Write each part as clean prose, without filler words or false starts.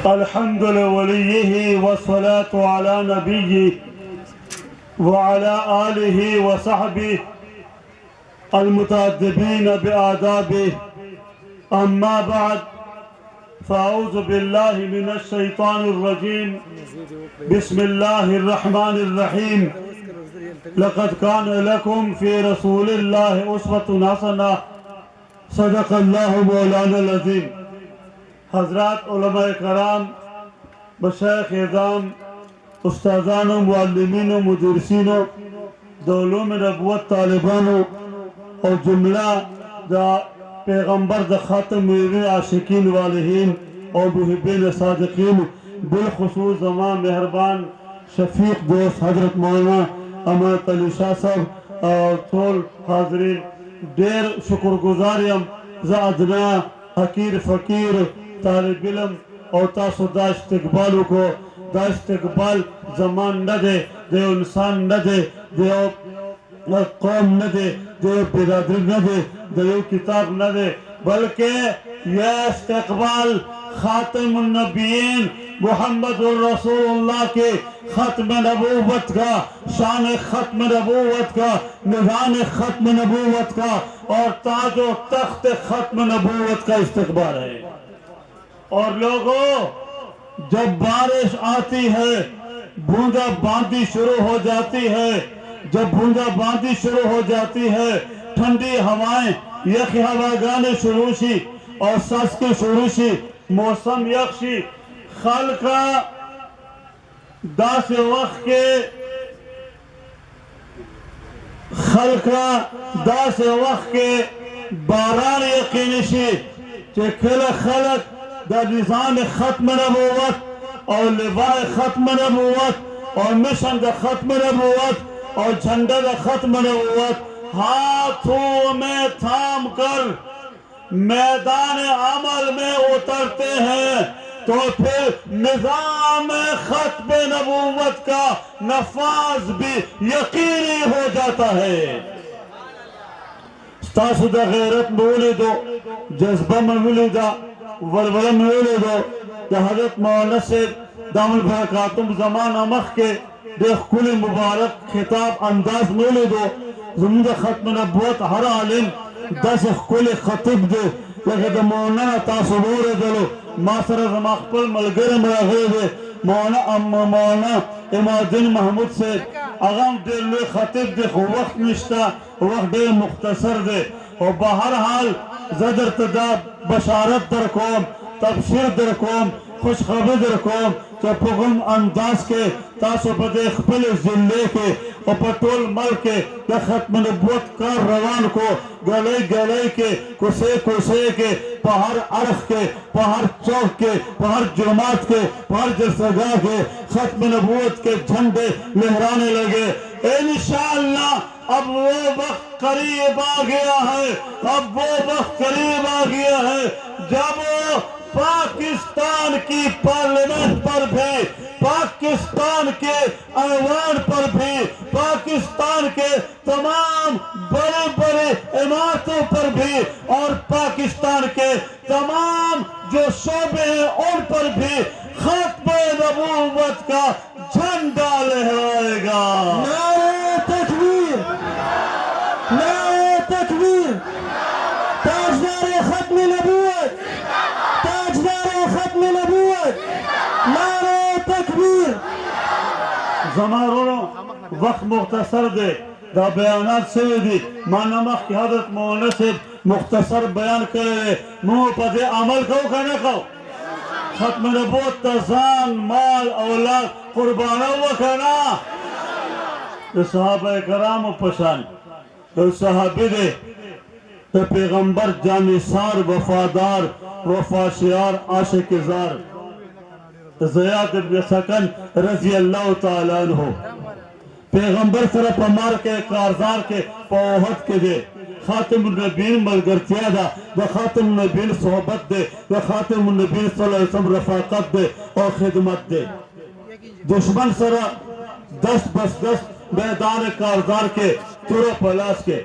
الحمد لوليه والصلاة على نبيه وعلى آله وصحبه المتأدبين بآدابه. أما بعد، فأعوذ بالله من الشيطان الرجيم. بسم الله الرحمن الرحيم. لقد كان لكم في رسول الله أسوة حسنة. صدق الله مولانا العظيم. حضرات علماء کرام، مشایخ اعظام، استاذان و معلمین و مدرسین و علوم نبوت طالبانو اور جملہ دا پیغمبر دا خاتم میرین عاشقین والہین اور محبین صادقین، بالخصوص زمان مہربان شفیق دوست حضرت مولانا امانت علی شاہ صاحب اور طول حاضرین، دیر شکر گزاریم زا ادنا حقیر فقیر طالب علم اور تاسو دا استقبالو کو. دا استقبال زمان نہ دے، دے انسان نہ دے، دے قوم نہ دے، دے برادری نہ دے، دے کتاب نہ دے، بلکہ یہ استقبال خاتم النبیین محمد الرسول اللہ کے ختم نبوت کا، شان ختم نبوت کا، نظام ختم نبوت کا اور تاج و تخت ختم نبوت کا استقبال ہے. اور لوگوں، جب بارش آتی ہے بوندا باندی شروع ہو جاتی ہے، جب بوندا باندی شروع ہو جاتی ہے، ٹھنڈی ہوائیں یک ہوا گانے شروع شی اور سس کے شروع شی، موسم یکشی خلقہ دا سے وقت کے خلقہ دا سے وقت کے باران یقینی شی چکل خلق دا نظام ختم نبوت اور لواء ختم نبوت اور مشن دا ختم نبوت اور جھنڈا دا ختم نبوت ہاتھوں میں تھام کر میدان عمل میں اترتے ہیں، تو پھر نظام ختم نبوت کا نفاذ بھی یقینی ہو جاتا ہے. ستاسو دا غیرت مولی دو، جذبہ مولی دا، ولولہ مولی دو، کہ حضرت مولانا سے دام البرکاتم زمانہ مخ کے دیکھ کل مبارک خطاب انداز مولی دو. زمین ختم نبوت ہر عالم دس کل خطب دے، لیکن دا مولانا تاسو بورے دلو ماسر زماقبل ملگر مراغے دے. مولانا امام الدین محمود سے اغام دلوے خطب دے، وقت نشتا، وقت دے مختصر دے. اور بہرحال زدر تداب بشارت در قوم، تبشیر در قوم، خوشخبری در قوم، کہ پغم انداز کے تاسو پدے خپل زلے کے اور پٹول مل کے کہ ختم نبوت کا روان کو گلے گلے کے کسے کسے کے پہر عرف کے پہر چوک کے پہر جماعت کے پہر جلسگاہ کے ختم نبوت کے جھنڈے لہرانے لگے. انشاءاللہ اب وہ وقت قریب آ گیا ہے، اب وہ وقت قریب آ گیا ہے جب وہ پاکستان کی پارلیمنٹ پر بھی، پاکستان کے ایوان پر بھی، پاکستان کے تمام بڑے بڑے عمارتوں پر بھی اور پاکستان کے تمام جو شعبے ہیں ان پر بھی ختم نبوت کا جھنڈا لہرائے گا. نعرہ تکبیر، نعرہ تکبیر، تاجدار ختم نبوت، تاجدار ختم نبوت، نعرہ تکبیر. زمانوں وقت مختصر دے، دا بیانات سے دی مانا مخ کی حضرت مولانا سے مختصر بیان کرے منہ پدے عمل کھو کھانا کھو. ختم نبوت تزان مال اولاد قربانہ ہوا کھانا. صحابہ کرام و پشان صحابی دے پیغمبر جانثار وفادار وفاشیار عاشق زار زیاد بن سکن رضی اللہ تعالیٰ عنہ پیغمبر سر پمار کے کارزار کے پوہت کے دے خاتم النبیین ملگرتیا دا، دا خاتم النبیین صحبت دے، دا خاتم النبیین صلی اللہ علیہ وسلم رفاقت دے اور خدمت دے. دشمن سر دست بس دست میدان کارزار کے تورو پلاس کے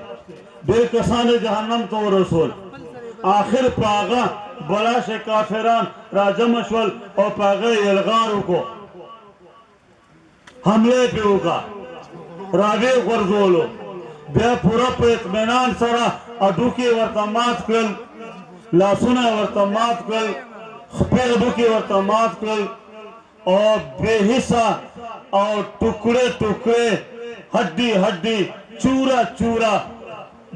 بے کسان جہنم تو رسول آخر پاغا بلاش کافران راجم شول او پاگے یلغارو کو حملے پہ ہوگا راوی غرزولو بیا پورا پہ اطمینان سرا اڈوکی ورطمات کل لاسونا ورطمات کل خپی اڈوکی ورطمات کل اور بے حصہ اور ٹکڑے ٹکڑے ہڈی ہڈی چورا چورا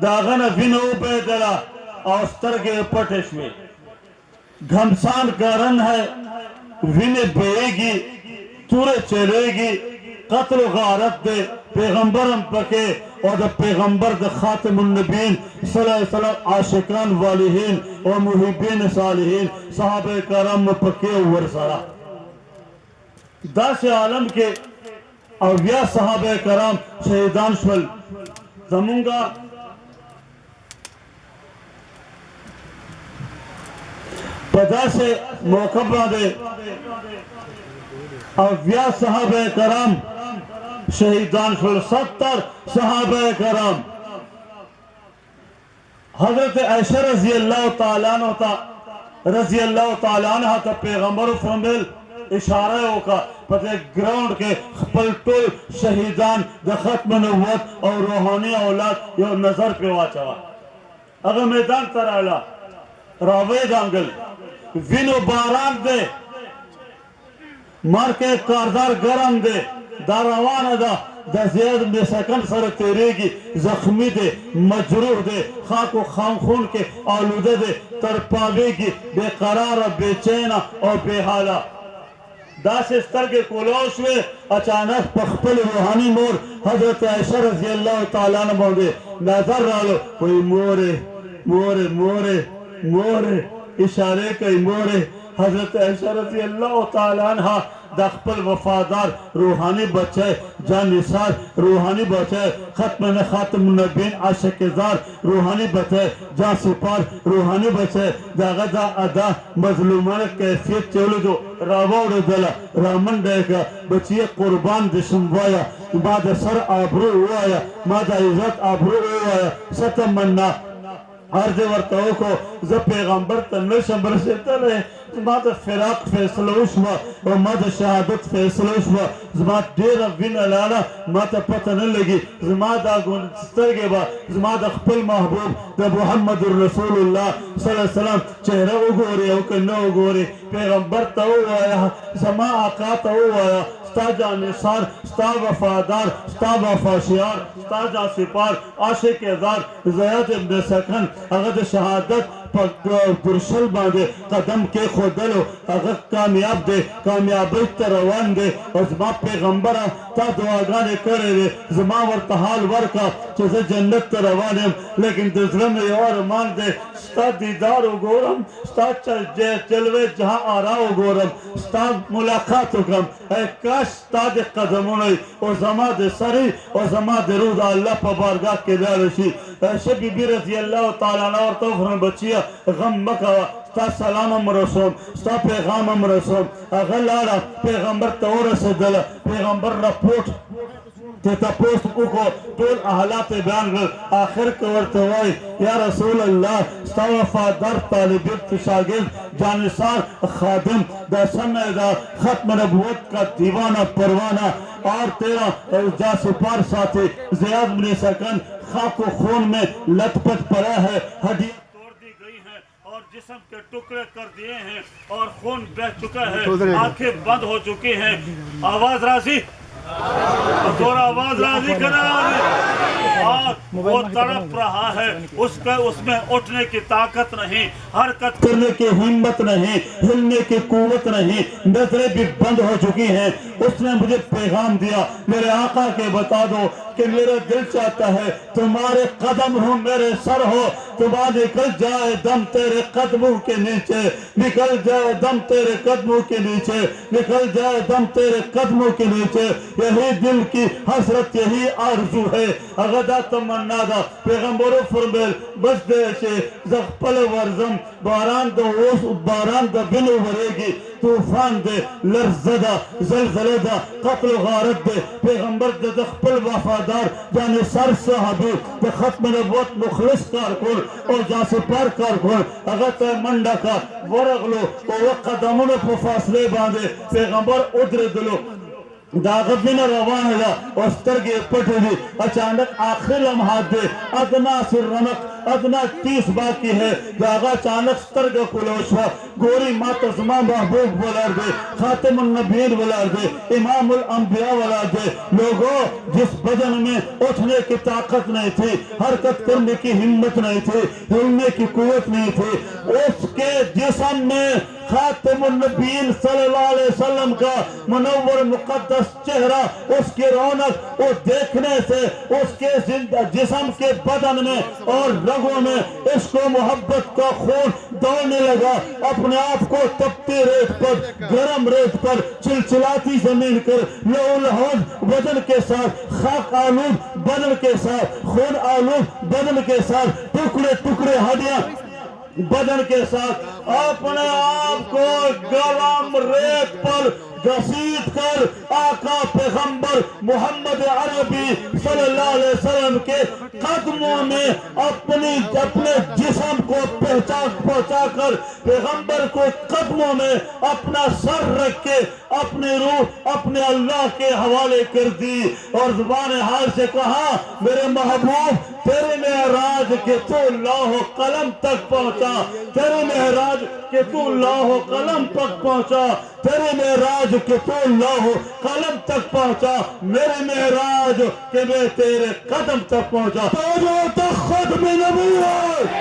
داغن وینو بیدلا اور سترگے پٹشوے گھمسان گارن ہے وینے بے گی تورے چلے گی قتل و غارت دے پیغمبرم پکے اور دا پیغمبر دا خاتم النبین صلی اللہ علیہ وسلم عاشقان والہین اور محبین صالحین صحابہ کرام پکے ورسارا دا سے عالم کے اویا صحابہ کرام شہیدان شول زمونگا پدا سے موقع دے اویا صحابہ کرام شہیدان شول 70 صحابہ کرام حضرت عائشہ رضی اللہ تعالیٰ عنہ تا پیغمبر فرمیل اشارہ ہوگا پتہ گراؤنڈ کے پلٹول شہیدان دا ختم نبوت اور روحانی اولاد یہ نظر پہ واچوا اگر میدان ترائلہ راوے دانگل وینو باران دے مار کے کاردار گرم دے دا روان دا زیاد بن سکن سر تیرے گی زخمی دے مجروح دے خاک و خون کے آلودہ دے ترپاوے گی بے قرار بے چینہ اور بے حالہ دا سے ستر کے کولوش میں اچانک پخپل روحانی مور حضرت عائشہ رضی اللہ تعالیٰ نے بوندے نظر رالو کوئی مورے مورے مورے مورے اشارے کئی مورے حضرت عائشہ رضی اللہ تعالیٰ عنہ دخپل وفادار روحانی بچے جان نثار روحانی بچے خاتم النبین عاشق زار روحانی بچے جان سپار روحانی بچے دا ادا مظلومان کیفیت چولو دو راوڑ دلا رامن دے گا بچی قربان دشموایا بعد سر آبرو ہوایا مادہ عزت آبرو ہوایا ستمنا عرض ورطاو کو زب پیغمبر تنشم برسیتا رہے زماد فراق فیصلہ اشوا اور ماد شہادت فیصلہ اشوا زماد دیر وین علالا ماد پتہ نہ لگی زماد آگون سترگے با زماد اخپل محبوب دا محمد الرسول اللہ صلی اللہ علیہ وسلم چہرہ اگورے اوکن نہ اگورے پیغمبر تاو آیا زما آقا تاو آیا ستا جان نثار ستا وفادار ستا وفاشیار ستا جان سپار عاشق ازار زیاد ابن سکن اگر شہادت درشل باندے قدم کے خودلو اگر کامیاب دے کامیابی تروان دے اور زما پیغمبرہ تا دعاگانے کرے دے زما ورطحال ورکا چیزے جنت تروانیم لیکن دزرم یوار مان دے ستا دیدارو گورم ستا چلوے جہاں آراو گورم ستا ملاقاتو کم اے کاش ستا دے قدمونی اور زما دے سری اور زما دے روح دا اللہ پا بارگاہ کے دارشی شبی بی رضی اللہ تعالیٰ اور توفرن بچیا غم مکاوا ستا سلامم رسوم ستا پیغامم رسوم اغلالا پیغمبر تور سدل پیغمبر رپورٹ تیتا پوست کو طول احالات بیان گر آخر کورتوائی یا رسول اللہ ستا وفادار طالبیت شاگرد جانسار خادم دا سمع دا ختم نبوت کا دیوانہ پروانہ اور تیرا جا سپار ساتھی زیاد بن سکن خاک و خون میں لت پت پڑا ہے ہڈی توڑ دی گئی ہے اور جسم کے ٹکڑے کر دیے ہیں اور خون بہ چکا ہے آنکھیں بند ہو چکی ہیں آواز راضی دورا آواز راضی کرا اور وہ تڑپ رہا ہے اس میں اٹھنے کی طاقت نہیں حرکت کرنے کی ہمت نہیں ہلنے کی قوت نہیں نظریں بھی بند ہو چکی ہیں اس نے مجھے پیغام دیا میرے آقا کے بتا دو کہ میرا دل چاہتا ہے تمہارے قدم ہو میرے سر ہو تمہارا نکل جائے دم تیرے قدموں کے نیچے نکل جائے دم تیرے قدموں کے نیچے نکل جائے دم تیرے قدموں کے نیچے یہی دل کی حسرت یہی آرزو ہے اغدا تمنا دا پیغمبر فرمیل بس دے سے زغپل ورزم باران دا بنو ورے گی طوفان دے لرزدہ زلزلدہ قتل و غارت دے پیغمبر دے خپل وفادار جانے سر صحابی دے ختم نبوت مخلص کارکن اور جہاں سے پر کارکن اگر تے منڈا کا ورغلو وہ قدمون پہ فاصلے باندھے پیغمبر ادھر دلو داغت بھی نہ روان ہے اور سترگی پٹھے دی اچانک آخری لمحات دے ادنا سر رمق ادنا 30 باقی ہے داغا اچانک سترگا کلوشوا گوری ماتزما محبوب ولار دے خاتم النبیین ولار دے امام الانبیاء ولار دے لوگوں جس بدن میں اٹھنے کی طاقت نہیں تھی حرکت کرنے کی ہمت نہیں تھی ہلنے کی قوت نہیں تھی اس کے جسم میں خاتم النبیین صلی اللہ علیہ وسلم کا منور مقدس چہرہ اس کی رونق وہ دیکھنے سے اس کے جسم کے بدن میں اور رگوں میں اس کو محبت کا خون دوڑنے لگا اپنے آپ کو تپتی ریت پر گرم ریت پر چلچلاتی زمین کر لہو لہود بدن کے ساتھ خاک آلود بدن کے ساتھ خون آلود بدن کے ساتھ ٹکڑے ٹکڑے ہڈیاں بدن کے ساتھ اپنے آپ کو گرم ریت پر گھسیٹ کر آقا پیغمبر محمد عربی صلی اللہ علیہ وسلم کے قدموں میں اپنے جسم کو پہنچا کر پیغمبر کو قدموں میں اپنا سر رکھ کے اپنی روح اپنے اللہ کے حوالے کر دی اور زبان حال سے کہا میرے محبوب تیرے معراج کے تو لوح قلم تک پہنچا تیرے معراج کے تو لوح قلم تک پہنچا تیرے معراج کے تو لوح قلم تک پہنچا میرے معراج کے میں تیرے قدم تک پہنچا تاج و تخت میں نبوت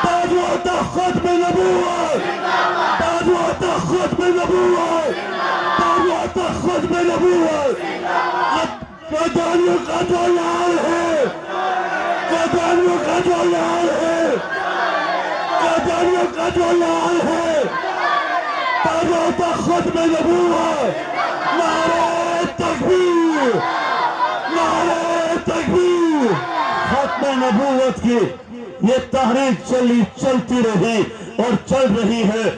تاج و تخت میں نبوت تاج و تخت میں نبوت تاج و تخت میں نبوت قدانیوں کا جو لال ہے قدانیوں کا جو لال ہے قدانیوں کا جو لال ہے تاج و تخت میں نبوت نعرہ تکبیر نعرہ تکبیر ختم نبوت کی یہ تحریک چلتی رہی اور چل رہی ہے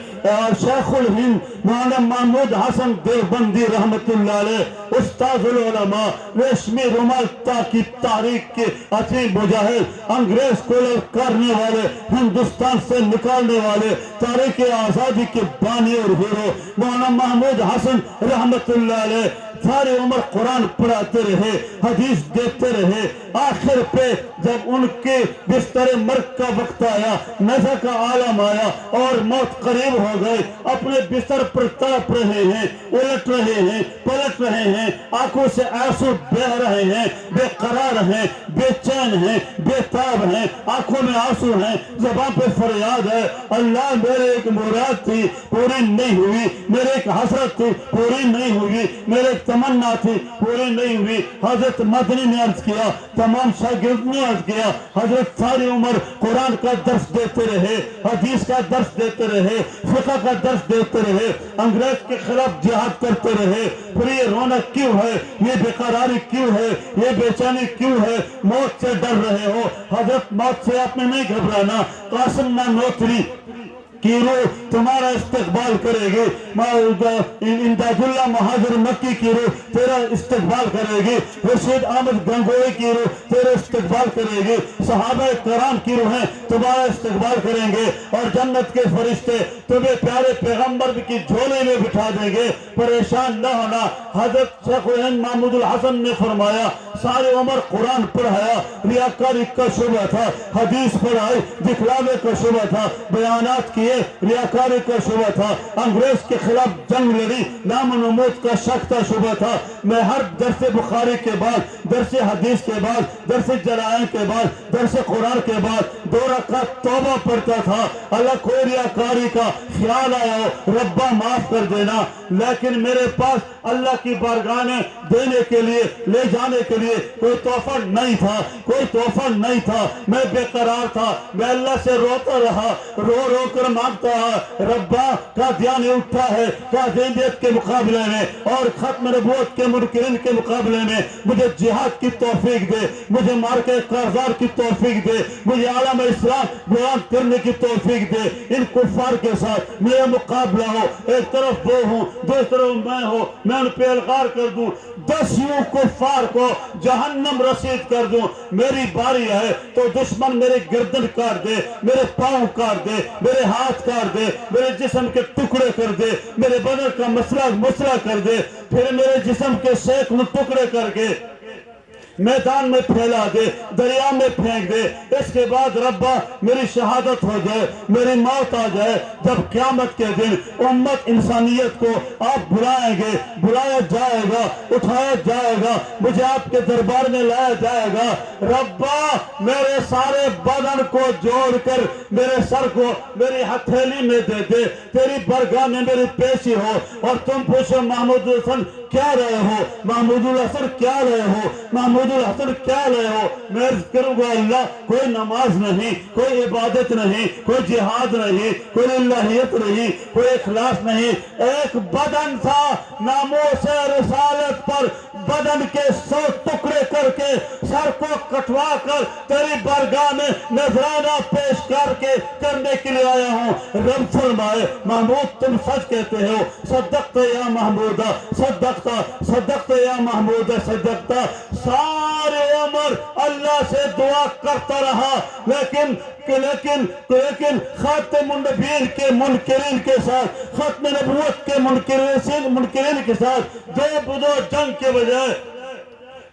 شیخ الہند مولانا محمود حسن دیوبندی رحمت اللہ علیہ استاذ العلماء ریشمی رومال کی تحریک کے عظیم مجاہد انگریز کو کرنے والے ہندوستان سے نکالنے والے تاریخ آزادی کے بانی اور ہیرو مولانا محمود حسن رحمت اللہ علیہ ساری عمر قرآن پڑھاتے رہے حدیث دیتے رہے آخر پہ جب ان کے بستر مرگ کا وقت آیا نزع کا عالم آیا اور موت قریب ہو گئے اپنے بستر پر تڑپ رہے ہیں الٹ رہے ہیں پلٹ رہے ہیں آنکھوں سے آنسو بہہ رہے ہیں بے قرار ہیں بے چین ہیں بے تاب ہیں آنکھوں میں آنسو ہیں زبان پہ فریاد ہے اللہ میرے ایک مراد تھی پوری نہیں ہوئی میرے ایک حسرت تھی پوری نہیں ہوئی میرے ایک تمنا تھی پوری نہیں ہوئی حضرت مدنی نے عرض کیا تمام شاگرد نے عرض کیا حضرت ساری عمر قرآن کا درس دیتے رہے حدیث کا درس دیتے رہے فقہ کا درس دیتے رہے انگریز کے خلاف جہاد کرتے رہے پھر یہ رونق کیوں ہے یہ بے قراری کیوں ہے یہ بے چینی کیوں ہے موت سے ڈر رہے ہو حضرت موت سے آپ نے نہیں گھبرانا قاسم نانوتری کی روح تمہارا استقبال کرے گی امداد اللہ مہاجر مکی کی روح تیرا استقبال کرے گی رشید احمد گنگوئی کی روح تیرا استقبال کرے گی صحابہ کرام کی روحیں تمہارا استقبال کریں گے اور جنت کے فرشتے تمہیں پیارے پیغمبر کی جھولے میں بٹھا دیں گے پریشان نہ ہونا حضرت شیخ الہند محمود الحسن نے فرمایا ساری عمر قرآن پڑھایا ریاکاری کا شعبہ تھا حدیث پڑھائی دکھلاوے کا شعبہ تھا بیانات کیے ریاکاری کا شعبہ تھا انگریز کے خلاف جنگ لڑی نام و نمود کا شک کا شعبہ تھا میں ہر درس بخاری کے بعد درس حدیث کے بعد درس جلائن کے بعد درس قرآن کے بعد 2 رکعت توبہ پڑھتا تھا اللہ کوئی ریاکاری کا خیال آیا ہو ربا معاف کر دینا لیکن میرے پاس اللہ کی بارگاہ میں دینے کے لیے لے جانے کے لیے لیے کوئی تحفہ نہیں تھا، کوئی تحفہ نہیں تھا. میں بے قرار تھا، میں اللہ سے روتا رہا، رو رو کر مانگتا رہا ربا قادیانی اٹھا ہے قادیانیت کے مقابلے میں اور ختم نبوت کے منکرین کے مقابلے میں، مجھے جہاد کی توفیق دے، مجھے مارکے کارزار کی توفیق دے، مجھے عالم اسلام بیان کرنے کی توفیق دے. ان کفار کے ساتھ میرا مقابلہ ہو، ایک طرف وہ ہوں دوسری طرف میں ہوں، میں ان پہ الغار کر دوں، 10 یوں کفار کو جہنم رسید کر دوں. میری باری ہے تو دشمن میرے گردن کاٹ دے، میرے پاؤں کاٹ دے، میرے ہاتھ کاٹ دے، میرے جسم کے ٹکڑے کر دے، میرے بدن کا مسئلہ کر دے، پھر میرے جسم کے سینکڑوں ٹکڑے کر کے میدان میں پھیلا دے، دریا میں پھینک دے. اس کے بعد ربا میری شہادت ہو جائے، میری موت آ جائے. جب قیامت کے دن امت انسانیت کو آپ بلائیں گے، بلایا جائے گا، اٹھایا جائے گا، مجھے آپ کے دربار میں لایا جائے گا. ربا میرے سارے بدن کو جوڑ کر میرے سر کو میری ہتھیلی میں دے دے، تیری برگاہ میں میری پیشی ہو اور تم پوچھو محمود الحسن کیا رہے ہو، محمود الحسن کیا رہے ہو، محمود الحسن کیا رہے ہو. میں عرض کروں گا اللہ کوئی نماز نہیں، کوئی عبادت نہیں، کوئی جہاد نہیں، کوئی الہیت نہیں، کوئی اخلاص نہیں. ایک بدن تھا، ناموس رسالت پر بدن کے 100 ٹکڑے کر کے سر کو کٹوا کر تیری بارگاہ میں نذرانہ پیش کرنے کے لیے آیا ہوں. رب فرمائے محمود تم سچ کہتے ہو، صدقت یا محمودہ، صدقت یا محمود، صدقت. سارے عمر اللہ سے دعا کرتا رہا، لیکن خاتم النبیین کے منکرین کے ساتھ، ختم نبوت کے منکرین کے ساتھ دو جنگ کے بجائے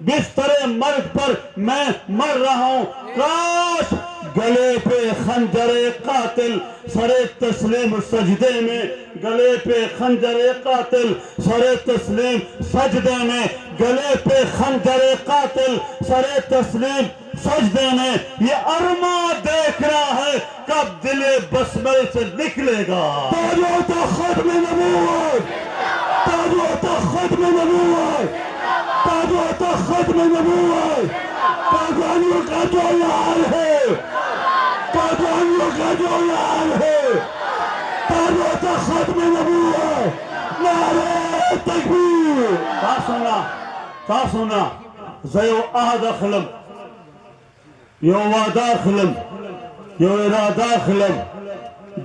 بستر مرگ پر میں مر رہا ہوں. کاش گلے پہ خنجر قاتل سر تسلیم سجدے میں، گلے پہ خنجر قاتل سر تسلیم سجدے میں، گلے پہ خنجر قاتل سر تسلیم سجدے میں. یہ ارما دیکھ رہا ہے کب دل بسمل سے نکلے گا. تاج و تخت ختم نبوت، تاج و تخت ختم نبوت، تاج و تخت ختم نبوت. قادیانیوں کا جو لال ہے، قادیانیوں کا جو لال ہے، تاج و تخت ختم نبوت. نعرہ تکبیر. تا سونا زیو عہد اخلم، یو وعدہ اخلم، یو ارادہ اخلم.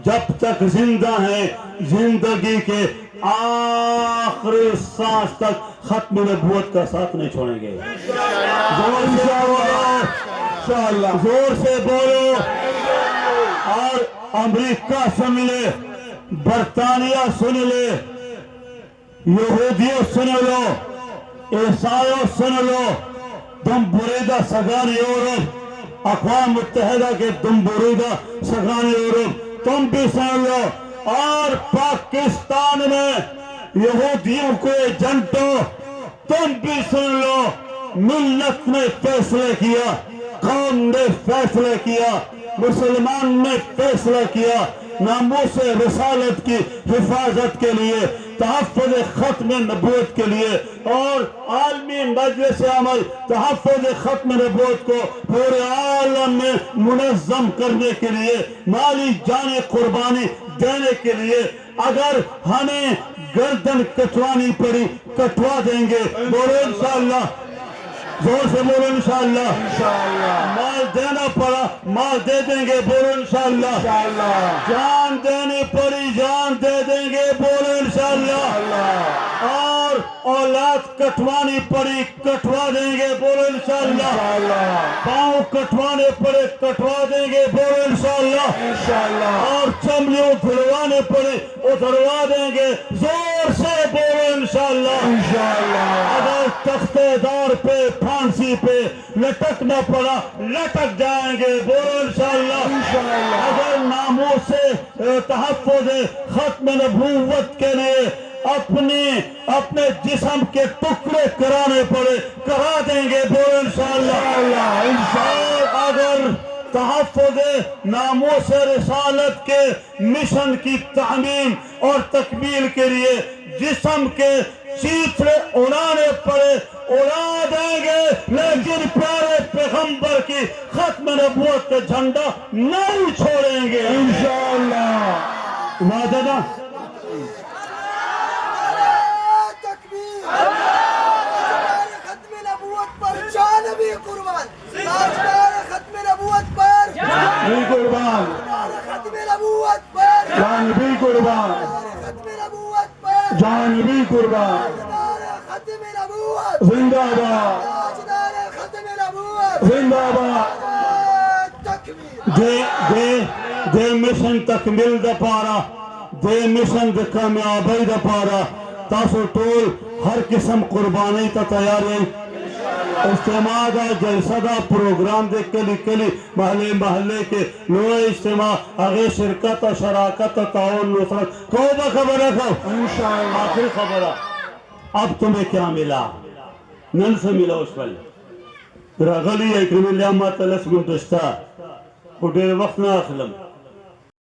جب تک زندہ ہیں زندگی کے آخری سانس تک ختم نبوت کا ساتھ نہیں چھوڑیں گے. زور سے بولو. اور امریکہ سن لے، برطانیہ سن لے، یہودیوں سن لو، عیسائیوں سن لو، دم بریدہ سگان یورپ، اقوام متحدہ کے دم بریدہ سگان یورپ تم بھی سن لو. اور پاکستان میں یہودیوں کو ایجنٹوں تم بھی سن لو. ملت نے فیصلہ کیا، قوم نے فیصلہ کیا، مسلمان نے فیصلہ کیا ناموس رسالت کی حفاظت کے لیے، تحفظ ختم نبوت کے لیے اور عالمی مجلس عمل تحفظ ختم نبوت کو پورے عالم میں منظم کرنے کے لیے مالی جانی قربانی دینے کے لیے. اگر ہمیں گردن کٹوانی پڑی کٹوا دیں گے. بولو انشاءاللہ، زور سے بولو انشاءاللہ. مال دینا پڑا مال دے دیں گے. بولو انشاءاللہ. جان دینی پڑی جان دے دیں گے. بولو انشاءاللہ. اور اولاد کٹوانی پڑی کٹوا دیں گے. بولو انشاءاللہ. پاؤں کٹوانے پڑے کٹوا دیں گے. بولو انشاءاللہ. اور چمڑی ادھروانے پڑے ادھروا دیں گے. زور سے بولو انشاءاللہ. اگر تختے دار پہ پھانسی پہ لٹکنا پڑا لٹک جائیں گے. بولو انشاءاللہ. اگر ناموس تحفظ ختم نبوت کے لیے اپنے جسم کے ٹکڑے کرانے پڑے کرا دیں گے. بولو انشاءاللہ. اگر تحفظ ناموس رسالت کے مشن کی تعمیم اور تکمیل کے لیے جسم کے چیتڑے اڑانے پڑے اڑا دیں گے، لیکن پیارے پیغمبر کی ختم نبوت کا جھنڈا نہیں چھوڑیں گے انشاءاللہ۔ وعدہ نا؟ ختم نبوت پر جانبی قربان، ختم نبوت پر جانبی قربان، ختم نبوت پر جانبی قربان، ختم نبوت پر جانبی قربان، ختم نبوت، زندہ باد، ختم نبوت، زندہ باد۔ تکبیر۔ دے مشن تکمیل دا پارا، دے مشن دا کامیابی دا پارا تاسو ٹول ہر قسم قربانی تا تیار ہیں۔ اجتماع دا جلسہ دا پروگرام دے کلی کلی محلے محلے کے لوئے اجتماع اگے شرکت شراکت تعاون نصرت کو با خبر رکھو انشاءاللہ۔ آخر خبرہ اب تمہیں کیا ملا؟ نن سے ملا اس پہلے رغلی اکرم اللہ مات تلس منتشتا کو دیر وقت نہ اخلم